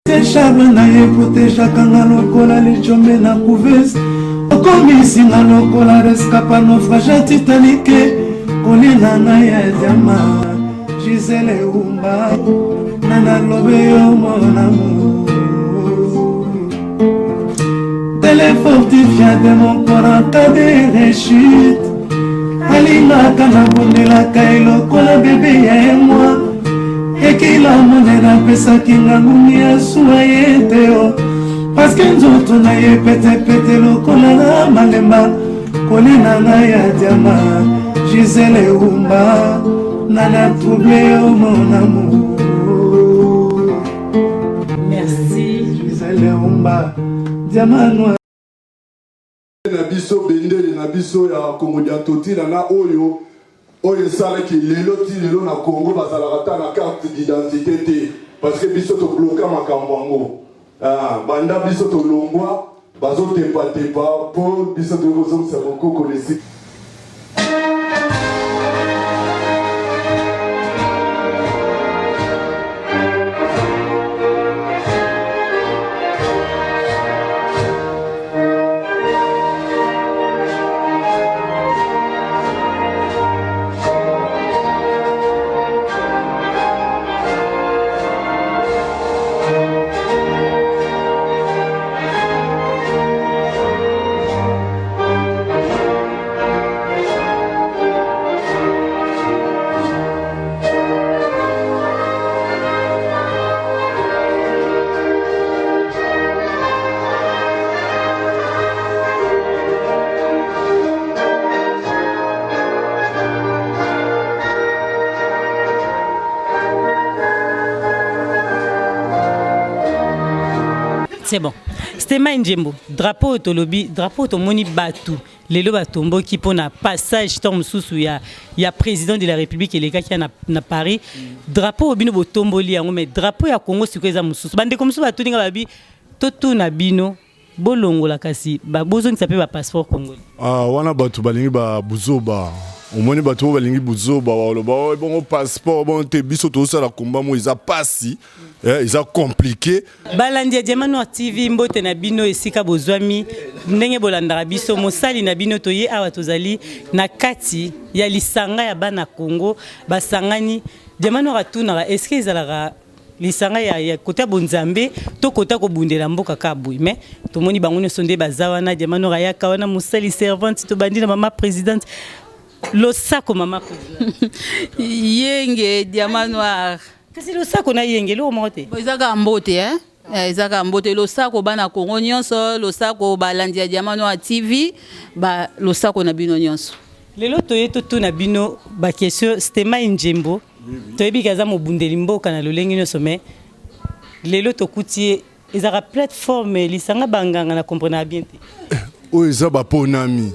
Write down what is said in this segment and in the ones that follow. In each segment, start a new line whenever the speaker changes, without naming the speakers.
Charme na ye proteja kanga lokola lichombe na couveuse okomisinga lokola rescapa naufrage titanique kolela na ya diama Gisele Umba nana lobe yo mon amour télé fortifié de mon corps en cas de rechute alingaka na bondelaka elokola bébé ya moi ekila monena pesaki ngangumi ya suwa ye te o paske nzoto na ye petepete lokola na malemba kolina na ya diama Gisele Umba nana trouble yo mon amour.
Merci
Gisele Umba diama noir
na biso bendele na biso ya Congo ya totila na oyo oyo salaki lelo ti lelo na Congo bazalaka ta na carte d'identité te parce que biso to bloquer makambo yango banda biso to longwa bazo tepa tepa pour biso to kozo sa boko kolesi.
C'est bon. C'était Njembo. Drapeau autolobi, drapeau automoni Batou. Lelo Batombo qui pour na passage Tom Sousou ya président de la République et les gars qui na Paris. Drapeau obino botombo li yango mais drapeau ya Congo sikoza mususu. Bande comme ça Batou ninga babi toto na bino bolongo la kasi ba bozo qui s'appelle ba passeport congolais. Ah
wana Batou balingi ba buzoba. Omoni bato balingi buzoba ba bon passeport bon te biso to ça la combat mo isa pasi isa compliqué
balandi Diamano TV mbote na bino esika bozwami ndenge bolanda biso mosali na bino toye awa tozali na kati ya lisanga ya bana Congo basangani Diamano ratuna est-ce que ezalaka lisanga ya kota bonzambe to kota ko bundela mboka kabui mais to moni bango ne sonde bazawana Diamano rayaka wana mosali servante to bandi na mama présidente le sac maman
yenge diamant noir
kasi le sac na yenge lo mote
ezaka mbote ezaka mbote le sac bana Congo nyonso le sac balandi ya diamant noir TV ba le sac na bino nyonso
lelo toyeto to na bino ba question c'était Njembo toyebi kaza mo bundeli mboka na lolengi nyonso mais lelo to kutie ezaka plateforme lisanga banganga na comprendre bien te
o eza ba ponami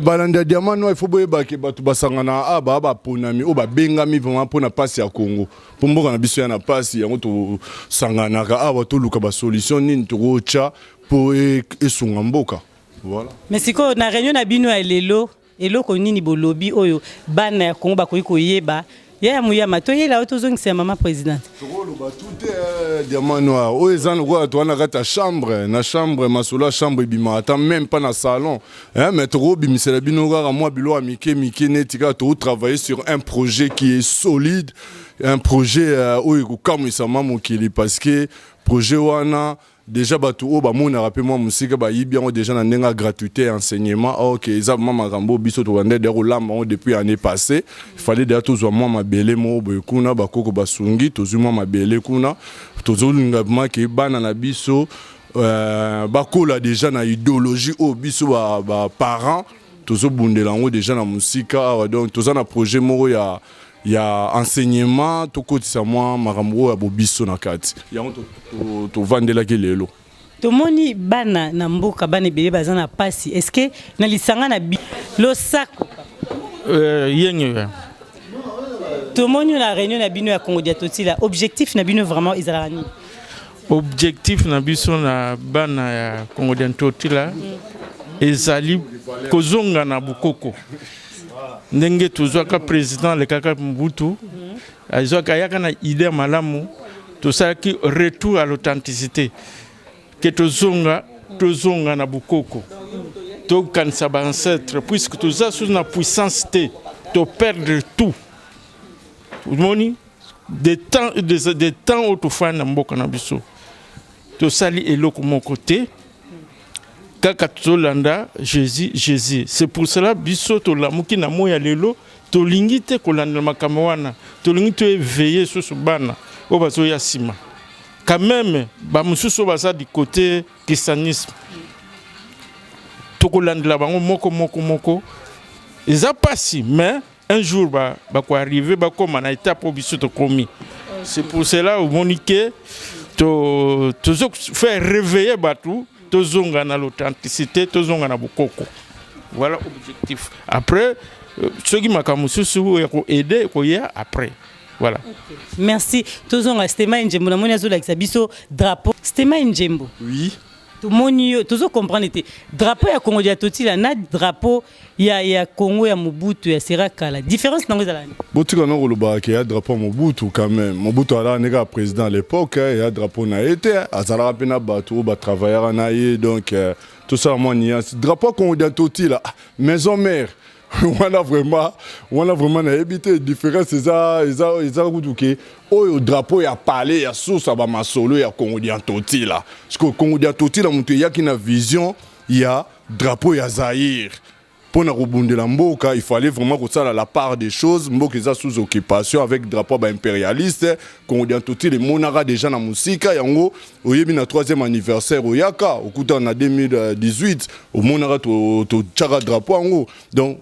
balandi diamant noir il faut boyeba ke bato basangana ba ponami o ba bengami vraiment pona passe ya Congo pour mboka na biso ya na passe yango to sanganaka to luka ba solution nini to rocha pour esunga mboka voilà
mais siko na réunion na bino ya lelo eloko nini bolobi oyo bana ya Congo bakoki koyeba ya muyama toyela otozongisa mama présidente
tokolo batute diamant noir o ezana kwa toana kata chambre na chambre masolo chambre bima ata même pas na salon mais toko bimisela bino kaka mwa bilo amike netika to travailler sur un projet qui est solide un projet oyo kokamwisa mamokili parce que projet wana déjà bato o ba mona rappel moi musika ba yibi yango déjà na ndenga gratuité enseignement OK eza mama rambo biso to wande de rolamba depuis année passée il fallait déjà to zo mama belé mo boy kuna ba koko basungi to zo mama belé kuna to zo linga ma ke bana na biso ba kola déjà na idéologie o biso ba parents to zo bundela ngo déjà na musika donc to za na projet moko ya enseignement to kotisa moi makambo ya bobiso na kati yango to vandela ke lelo
to moni bana na mboka bana ebele baza na pasi est-ce que na lisanga na lo sako
yenge
to moni na réunion na bino ya Congo dia totila objectif na bino vraiment ezala ni
objectif na biso na bana ya Congo dia totila ezali kozonga na bukoko ndenge tozwaka président le kaka Mbutu azwaka yaka na idée malamu tout ça qui retour à l'authenticité que tozonga na bukoko to kanisa ba ancêtre puisque tout ça sous na puissance to perdre tout moni des temps autrefois na mboka na biso to sali eloko mon côté kaka tolanda Jésus c'est pour cela biso to lamuki na moya lelo to lingite kolanda makambo wana to lingite éveiller sur ce bana o bazo ya sima quand même ba mususu baza du côté christianisme to kolanda bango moko ils a passé mais un jour ba ko arriver ba comme na étape au biso to komi c'est pour cela au monique to faire réveiller batou to zonga na l'authenticité to zonga na bokoko voilà objectif après ceux qui m'a mususu ya ko aider ko ya après. Voilà. Okay.
Merci. Tozonga Stema Njembo na moni azola biso drapeau. Stema Njembo.
Oui.
Tout moni tozo comprendre était drapeau ya Congo dia totila na drapeau ya Congo ya Mobutu ya Seraka la différence nango za la.
Botika no koloba ke ya drapeau Mobutu quand même. Mobutu ala nega président à l'époque ya drapeau na été azala pena bato ba travailleur na ye donc tout ça moi ni drapeau Congo dia totila maison mère. On a vraiment évité différence ils kuduke oyo drapeau ya parler ya sosa ba masolo ya Congo dia toti là parce que Congo dia toti là mutu yaki na vision ya drapeau ya Zaïre pour na robundela mboka il fallait vraiment que ça la part des choses mboka za sous occupation avec drapeau ba impérialiste Congo dia toti les monara déjà na musika yango oyebi na 3e anniversaire oyaka okuta na 2018 au monara to tchara drapeau yango donc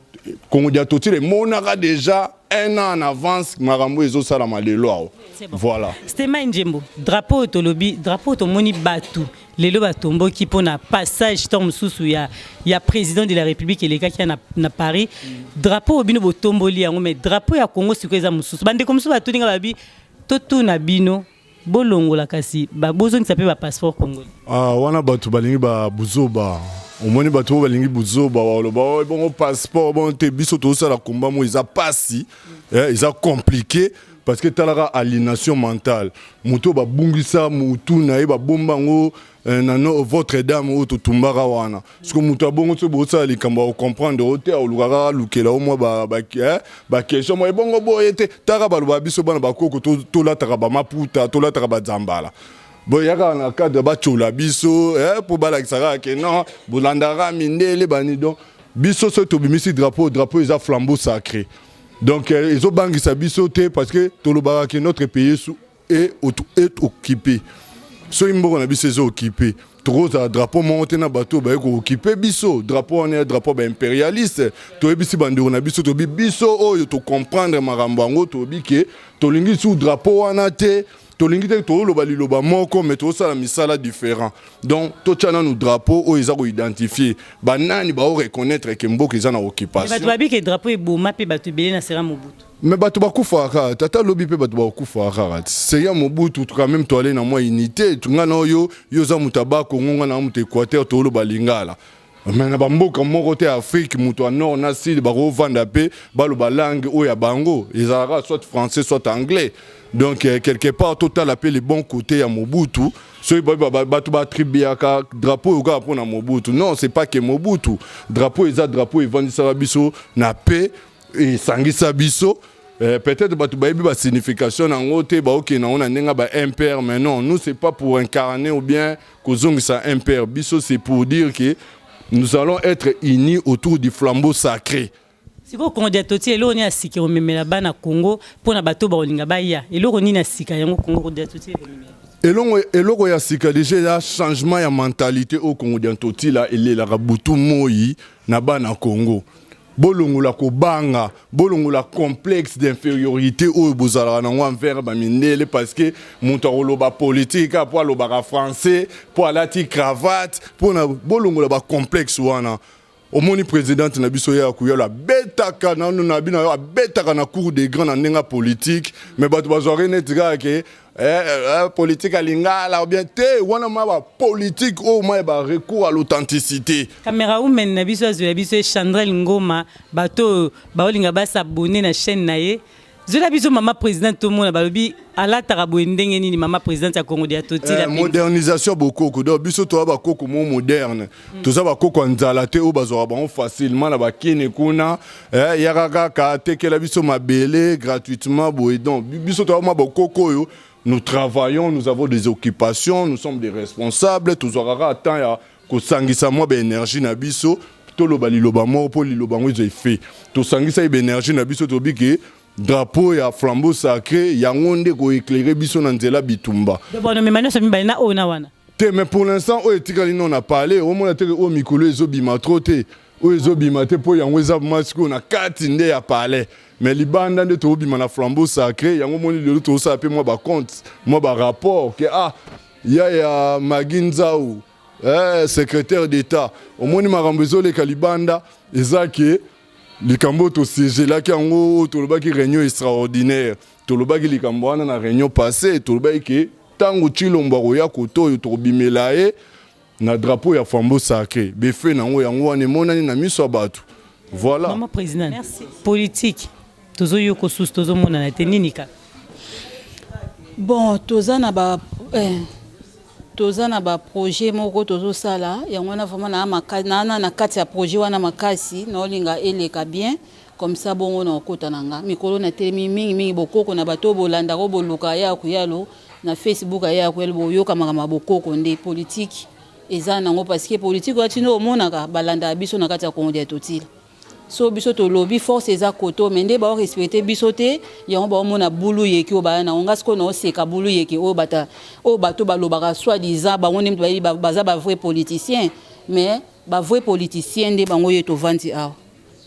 Congo dia toti les monara déjà un an en avance marambo ezo sala malelo voilà
Stema Njembo drapeau tolobi drapeau to moni batu lelo batombo ki pona passage tom susu ya président de la République eleka ki na Paris drapeau bino botomboli yango mais drapeau ya Congo sikoza mususu bande comme ça batu ninga babi to na bino bolongola kasi ba bozo nsape ba passeport congolais
wana batu balingi ba buzoba omoni bato balingi buzoba waloba bon passeport bon te biso to ça la combat mo isa pasi ils a compliqué parce que talara aliénation mentale muto ba bungisa mutu na ba bomba ngo nano votre dame o to tumbara wana parce que muto bongo to bo ça likamba o comprendre hauteur o lugara lukela o mo ba question mo bongo boyete tara ba loba biso bana ba koko to la tara ba maputa to la tara ba zambala. Bon, il y a un cadre de biso, pour balakisara que non, bolandara mindele banido, biso so to bimisi drapeau ils a flambeau sacré. Donc ils ont bangé sa biso parce que tolobara que notre pays est occupé. So imbo na biso est occupé. Trop drapeau monté na bateau ba ko occupé biso, drapeau on est drapeau ba impérialiste. To ebisi bandiro na biso to biso oyo to comprendre marambango to bi que to lingi sous drapeau wana te. Tolingite to loba liloba moko mais to sala misala différent donc to tchana nous drapeau o ils ont identifié banani ba reconnaître que mboka ils en occupation
mais bato que drapeau eboma pe bato belé na sera Mobutu
mais bato bakufa ka tata lobi pe bato bakufa ka c'est ya Mobutu quand même to aller na moi unité tunga na yo za mutabako ngonga na muté Équateur to loba lingala mais na bamboka moko te Afrique muto en nord na sud ba rovanda pe ba loba langue o ya bango ils ara soit français soit anglais. Donc quelque part total appelle les bons côtés à Mobutu. Ceux qui tribiaka drapeau au gars pour Mobutu. Non, c'est pas que Mobutu. Drapeau ils vendent ça biso na paix et sangisa biso. Peut-être batu bayebi ba signification en ngote ba OK na on nenga ba impère mais non, nous c'est pas pour incarner ou bien kozongisa impère. Biso c'est pour dire que nous allons être unis autour du flambeau sacré.
Si vous avez dit que vous avez dit que vous avez dit que Congo pour na bato ba olinga ba ya eloko nini asika yango Congo dia toti
eloko ya sika déjà ya changement ya mentalité au Congo dia toti la ele la rabutu moyi na bana Congo bolongola ko banga bolongola complexe d'infériorité au bozala na envers ba minele parce que monto loba politique pour loba français pour la ti cravate pour na bolongola ba complexe wana. Au moni président na biso ya kuyola betaka na na bina betaka na cour des grands na politique mais bato bazore netika ke politique à lingala ou bien te wana ma ba politique au moins ba recours à l'authenticité.
Caméra woman na biso azu biso Chandrel Ngoma bato ba olinga ba s'abonner na chaîne na ye zola biso mama président to mona balobi ala tarabo ndenge nini mama président ya Congo dia toti la
modernisation bokoko donc biso to ba koko mo moderne to za ba koko nzala te o bazwa ba facilement na ba kine kuna yakaka ka tekela biso mabele gratuitement boy donc biso to ma bokoko yo nous travaillons, nous avons des occupations, nous sommes des responsables, tous aura temps ya ko sangisa mo ba énergie na biso to lo ba liloba mo po liloba ngo j'ai fait to sangisa ba énergie na biso to bike drapeau ya flambeau sacré yango nde ko éclairer biso na nzela bitumba.
Bon mais maintenant ça mi ba na ona wana.
Mais pour l'instant o etikali non a parlé au moins teke o mikolo ezobima trop te. O ezobima te po yango eza masiko na kati nde ya parler. Mais libanda nde to bima na flambeau sacré yango moni le to ça appelle moi ba compte moi ba rapport que ya Maginzao secrétaire d'état au moins makambo ezole kalibanda ezake likambo to siège là ki yango to lobaki réunion extraordinaire to lobaki likambo wana na réunion passée to lobaki tango chilomba roya koto to bimela na drapeau ya flambeau sacré befe nango yango wana monani na miso batu voilà
maman président merci politique tozo yoko sous tozo mona na teninika
bon toza na ba projet moko tozo sala yango na vraiment na kati ya projet wana makasi na olinga eleka bien comme ça bongo na okota nanga mikolo na telemi mingi bokoko na bato bolanda ko boluka ya kuyalo na Facebook ya kuyalo boyoka makama bokoko nde politique eza nango parce que politique wati no monaka balanda biso na kati ya Congo dia totila so biso to lobby force eza koto mende ba respecter biso te yango ba mona bulu yeki o ba na onga sko na oseka bulu yeki o bato balobaka soi-disant ba ngone mtu baza ba vrai politicien mais ba vrai politicien nde bango yeto vandi awa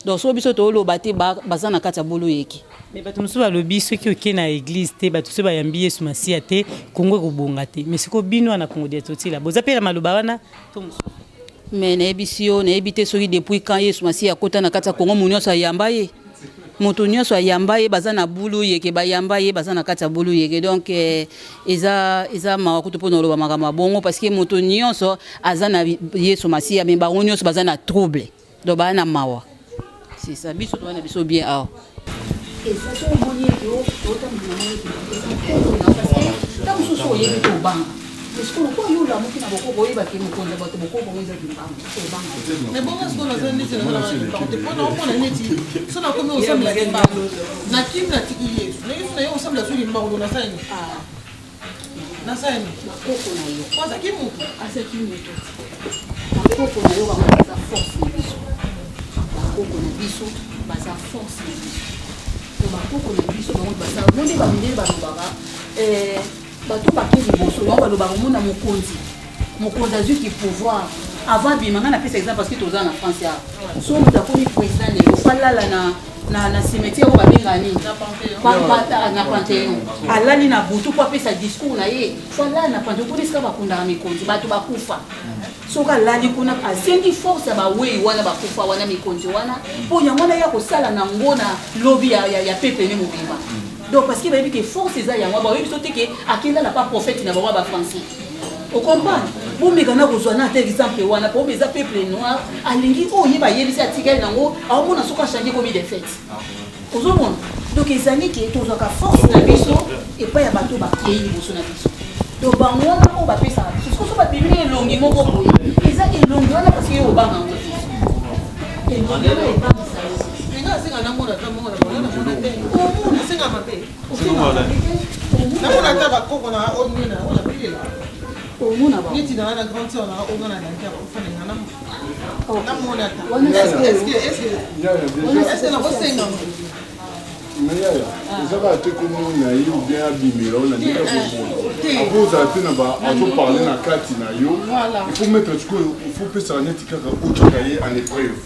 donc so biso to loba te baza na kati ya bulu yeki
mais bato musu balobi soki oke na église te bato so bayambi Yesu Masia te Kongo kobonga te mais siko bino na Congo dia totila boza pe la maloba wana to musu
mais na ebisio na ebité soki depuis quand Yesu Masia akota na kati ya Congo munyoso ayamba ye moto nyonso ayamba ye baza na bulu yeke bayamba ye baza na kati ya bulu yeke donc eza mawakutu pona oloba makambo bongo parce que moto nyonso aza na Yesu Masia mais bango nyonso baza na trouble donc ba na mawa c'est ça biso to na biso bien awa et ça so moni yo to mona parce que tam so so yebi to banga est-ce que ko yo la mokina boko boye ba ke mokonza bato boko bongo eza banga to banga
mais bon est-ce qu'on a besoin de dire na on a neti so na comme ensemble la demba na kim na tiki yesu na yesu na yo ensemble la suri mbango na saini na saini
koko na yo
kwanza kimu
asa kimu to koko na yo ba za force na biso koko na biso ba za force na biso to ba koko na biso ba za monde ba mindele ba lobaka bato bakeli boso yango balobaka mona mokonzi azwi ki pouvoir avant bimanga na pesa exemple parce que toza na France ya so moto akomi président lelo falala na cimetière oyo babenga nini na Panthéon alali na butu po apesa discours na ye falala na Panthéon kuna esika bakundaka mikonzi bato bakufa soki alali kuna asengi force ya bawei wana bakufa wana mikonzi wana mpo yango wana ya kosala nango na lobi ya pepe ne mobimba donc parce que bayebi ke force eza yango bayebi so te ke akenda na pas prophète na bango ba français o comprendre bomeka na kozwa na exemple wana po beza peuple noir alingi oye bayebisi atikali nango aomona soki achange komi de fête ozomona donc ezali ke tozwaka force na biso epai ya bato bakei liboso na biso donc bango wana oyo bapesaka biso soki so babimi elongi moko boye eza elongi wana parce que yo obanga yango elongi wana ebangisa yo
singa namona tamona na mona te singa mabe namona ta bakoko na omina na pile
omona ba
niti na grande sœur na ogana na ntia ko fana na mona ta
wana
est-ce que na kosenga
mais ezaka te komona ye ou bien abimela ona ndenge apo ozala te na azoparle na kati na yo il faut mettre sikoyo il faut pesaka neti kaka otyaka ye en épreuve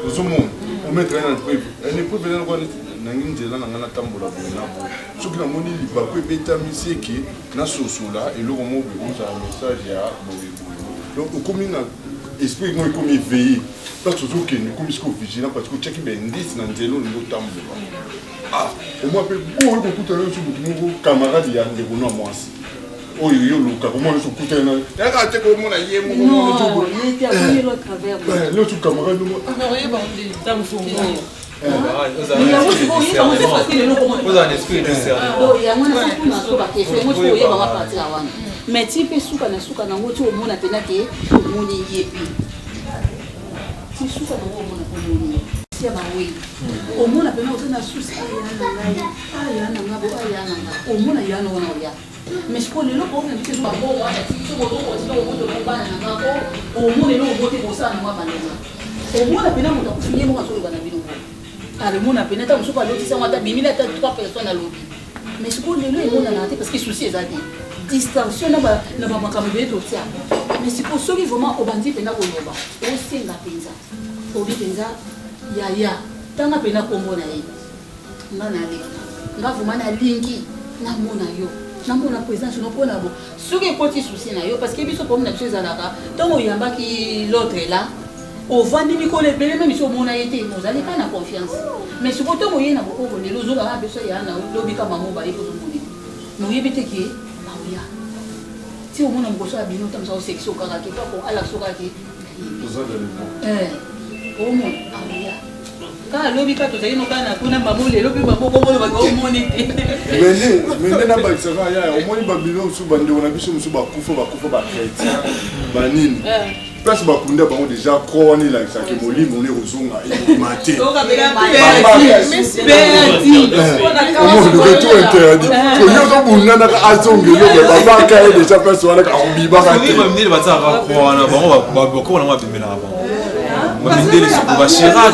ozomona omettre ye en épreuve en épreuve elana kwa nangi nzela na nga natambola boye na boye soki namoni libaku ebetamisi eke nasosola eloko mo boye ozala message ya boyeboye donc okomi na esprit mo ekomi éveillé parce ozokende okomi siko vigilant parce que otyaki bendisi na nzela olingi otambola omwa mpe boye kokutana yoso motu moko camarade ya ndeko na mwasi oyo yoluka komona yoso okutana yaka te komona ye mokolyoso camarade
mais ti pe suka na ngo ti omona pena ke omoni yepi ti suka na ngo omona omoni sia ba we omona pena otana susi ayana ngabo ayana ngabo omona yana wana ya mais ko lelo ko na biso ba bo wana ti so bo ko ti bo to ba na ngabo omona lo bote ko sa na ngwa banela omona pena mo ta kufinye mo ka so bana bino ale mona pena ta musuka lo ti sa ngata bimina ta 3 personnes à lobi mais ko lelo e mona na te parce que souci ezati distinction na ba makambo beto tia mais c'est pour ceux qui vraiment obandi pena ko loba o senga penza o bi penza ya tanga pena ko mona ye ngana le ngavu mana linki na mona yo na mona présence no pona bo soki poti souci na yo parce que biso comme na biso ezalaka ntango oyamba ki l'autre là ovandi mikolo ebele même si omona ye te ozali ka na confiance mais soki ntango oye na bokoko lelo ozokaka biso ya na lobika mamo baye kozomoni mais oyebi te ke aoya ti omona mokoso ya bino ntango section kaka ke kako alakso kaka ke omona aoya kaka lobika tozali nokana kuna mamo lelo mpe bamokomona bakomoni te
mende na bakisaka ya omoni babilo mosusu bandeko na biso mosusu bakufa bachrétien banini place bakunda bango déjà krone elakisaka molimo one kozonga ebima te retour interdit oyo ozobundanaka azongelo babaka ye déjà place wana akobibaka te
Chirac,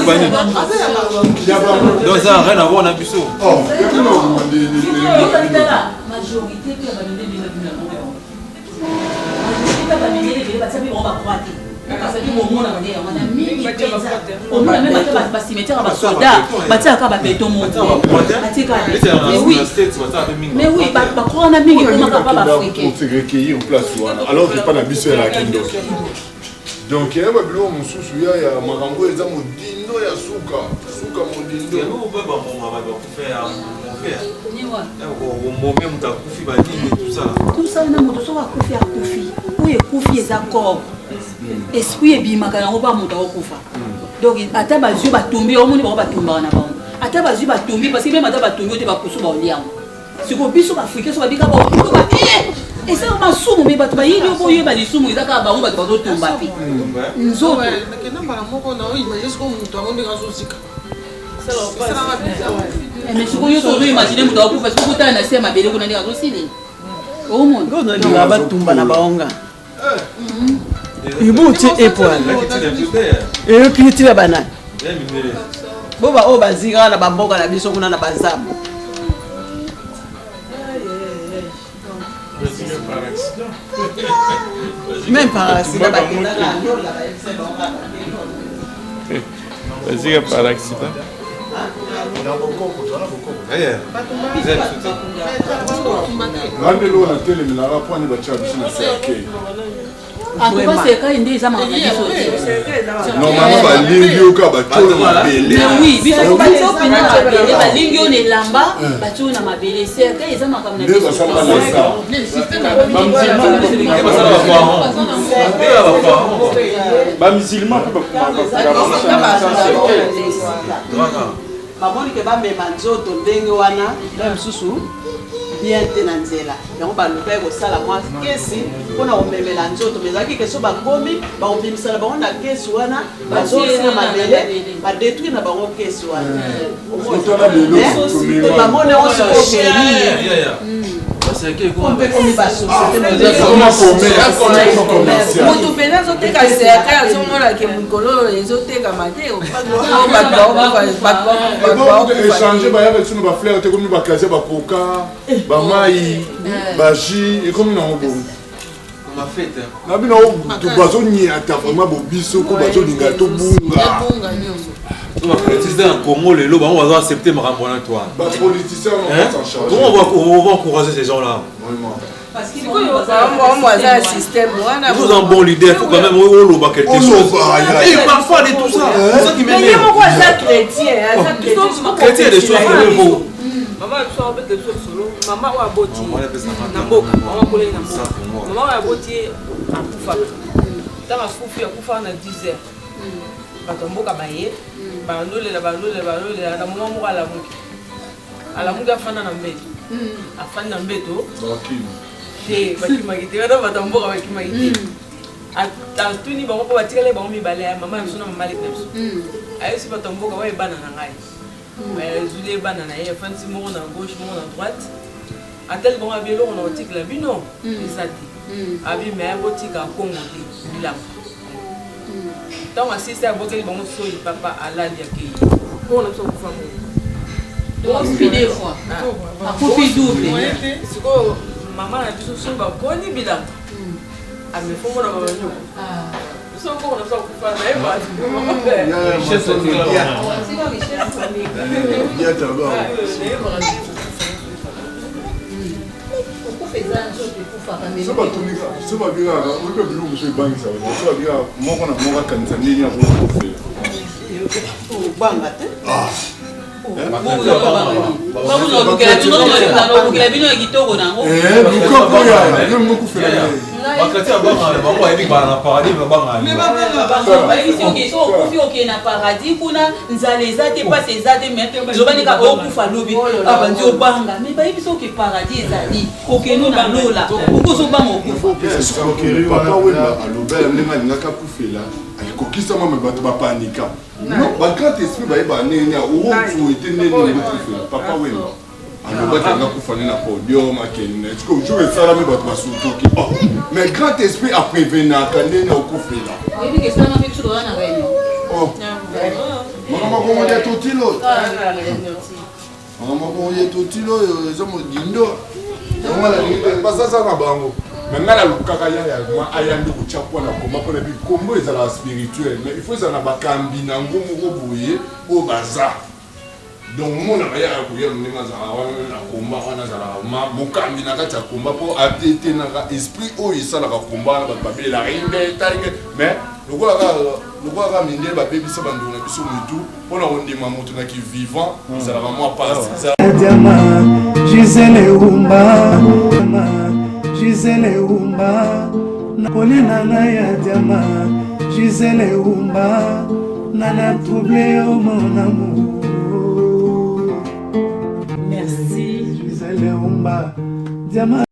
donc ça n'a rien à voir avec ça.
Donc il y a un biloko mosusu ya makambo eza modindo ya suka modindo
tout ça na moto so akufi akufi oyo ekufi eza corps esprit ebimaka yango ba moto akokufa donc ata bazwi batombi omoni bango batombaka na bango ata bazwi batombi parce que même ata batombi ote bapusu baoliango siko biso baafrikain so babika baokutoba eza masumu me bato bayini oboyeba lisumu eza kaka bango bato bazotomba mpe nzoto mais sikoyo nyonso ozoimagine moto akufa siko kotala na se ya mabele kuna ndenge azosili omona
batumba na baonga ibuti epoana eyokilitila banani boba oyo bazikaka na bamboka na biso kuna na bazabu même par accident
vas-y par accident
ngandelo na telemelaka mpo ani batya biso na serke
akopaseka ende eza makambo biso
normalement balingi oka batyo na mabele
oui biso batyo pena na mabele balingi oyo na elamba batyo na mabele serke eza makambo na biso
bamusulman mpe
bamoni ke bamema nzoto ndenge wana na mosusu bien te na nzela yango baluka ekosala mwa kesi mpona komemela nzoto me ezalaki keso bakomi bakobimisana bango na kesi wana bazosinga mabele badetruire na bango kesi wana bamoni yango sikokenini
moto pena azoteka serke azomonake mikolo ezotekama te
échange bayaka sino bafleur te komi bakaze bakoka bamai baji ekomi nango bongo na bino bazoniata vraiment bobiso ko bazolinga tobunga
en Congo, les lobes vont accepter ma ramboine toi. Comment on va encourager ces gens-là?
Parce qu'ils ont un système.
Ils ont un bon leader, il faut quand même au quelque chose. Et parfois de tout ça. C'est ça qui m'énerve.
Mais pourquoi ça chrétien?
Chrétien des choses comme vous.
Maman a fait des choses solo. Maman a boti. Namboka. Maman a collé namboka. Maman a boti à Koufa. Dans la Koufa, on a 10 heures. Batomboka baye. bandolela na moma moko alamuki afanda na mbeto afandi na mbeto te bakimaki te wana bato mboka bakimaki te atuni bango mpo batikala bango mibale ya mama ya biso na mama leki na biso ayosi bato mboka oyo ebana na ngai ezuli ebana na ye afandisi moko na gauche moko na droite atali bango abi eloko na otikela bino eza te abi me abotika kongo te bilamba ntango asisi abokeli bango soi papa alali akei kongo na biso kokufa
akufi double
sikoyo mama na biso so bakoni bilamba amefongo na babanyoko biso kongo na biso kokufa na ye
so babingaka oyoka biloko so ebangisa so babingaka moko na moko akanisa ndeni akokofela
obanga te
bakela bino ya kitoko nango
bakati abangana bango bayebi bana na paradis
okufi okeye na paradis kuna nzala eza te pasi eza te me zobanika okufa lobi abandi obanga me bayebi soki paradis ezali okenu na lola okozobanga
okufapapa wemba alobela ndenge alingaka akufela akokisama me bato bapanika bagrand esprit bayeba ndenge owofu ete ndenge okufela papa wemba alobaki anga kufana na podium akende tiko jour esalami bato basutoki mais grand esprit aprévenaka ndenge okufela makambo ya totilo oyo eza modindo basasa na bango mais ngai nalukaka yayama ayambi kotyapwa na koma mpona bikombo ezalaka spirituel mais il faut ezala na bakambi na ngo moko boye oyo baza donc monaka yaka koyeba ndenge azalaka wana na komba wana azalaka mokambi na kati ya komba mpo atetenaka esprit oyo esalaka komba wana bato babelaka inge mais lokolaka mindele babebisa bandeko na biso mitu mpona kondima moto na kivivant ezalaka mwa pasi
Gisele Umba Nakolina na ya diama Gisele Umba Nana troublé au mon amour.
Merci
Gisele Umba Diama